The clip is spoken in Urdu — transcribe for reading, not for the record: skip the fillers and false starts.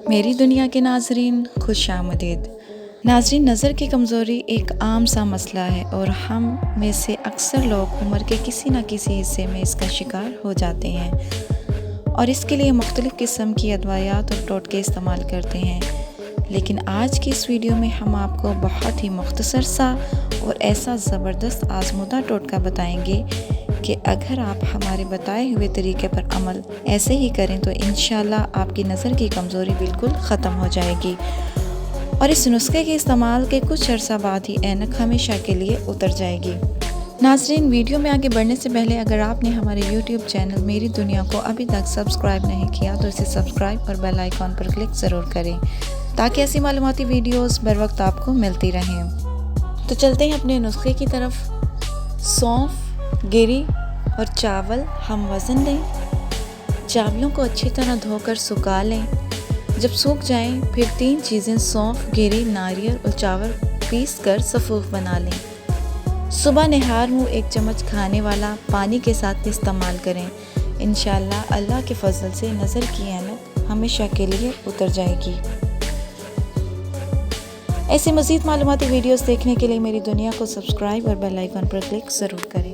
میری دنیا کے ناظرین خوش آمدید۔ ناظرین، نظر کی کمزوری ایک عام سا مسئلہ ہے اور ہم میں سے اکثر لوگ عمر کے کسی نہ کسی حصے میں اس کا شکار ہو جاتے ہیں اور اس کے لیے مختلف قسم کی ادویات اور ٹوٹکے استعمال کرتے ہیں، لیکن آج کی اس ویڈیو میں ہم آپ کو بہت ہی مختصر سا اور ایسا زبردست آزمودہ ٹوٹکا بتائیں گے کہ اگر آپ ہمارے بتائے ہوئے طریقے پر عمل ایسے ہی کریں تو انشاءاللہ آپ کی نظر کی کمزوری بالکل ختم ہو جائے گی اور اس نسخے کے استعمال کے کچھ عرصہ بعد ہی اینک ہمیشہ کے لیے اتر جائے گی۔ ناظرین، ویڈیو میں آگے بڑھنے سے پہلے اگر آپ نے ہمارے یوٹیوب چینل میری دنیا کو ابھی تک سبسکرائب نہیں کیا تو اسے سبسکرائب اور بیل آئیکن پر کلک ضرور کریں تاکہ ایسی معلوماتی ویڈیوز بر وقت آپ کو ملتی رہیں۔ تو چلتے ہیں اپنے نسخے کی طرف۔ سونف، گری اور چاول ہم وزن لیں۔ چاولوں کو اچھی طرح دھو کر سکھا لیں۔ جب سوکھ جائیں پھر 3 چیزیں سونف، گری، ناریل اور چاول پیس کر صفوف بنا لیں۔ صبح نہار منہ 1 چمچ کھانے والا پانی کے ساتھ استعمال کریں۔ انشاءاللہ اللہ کے فضل سے نظر کی اینک ہمیشہ کے لیے اتر جائے گی۔ ایسی مزید معلوماتی ویڈیوز دیکھنے کے لیے میری دنیا کو سبسکرائب اور بیل آئیکن پر کلک ضرور کریں۔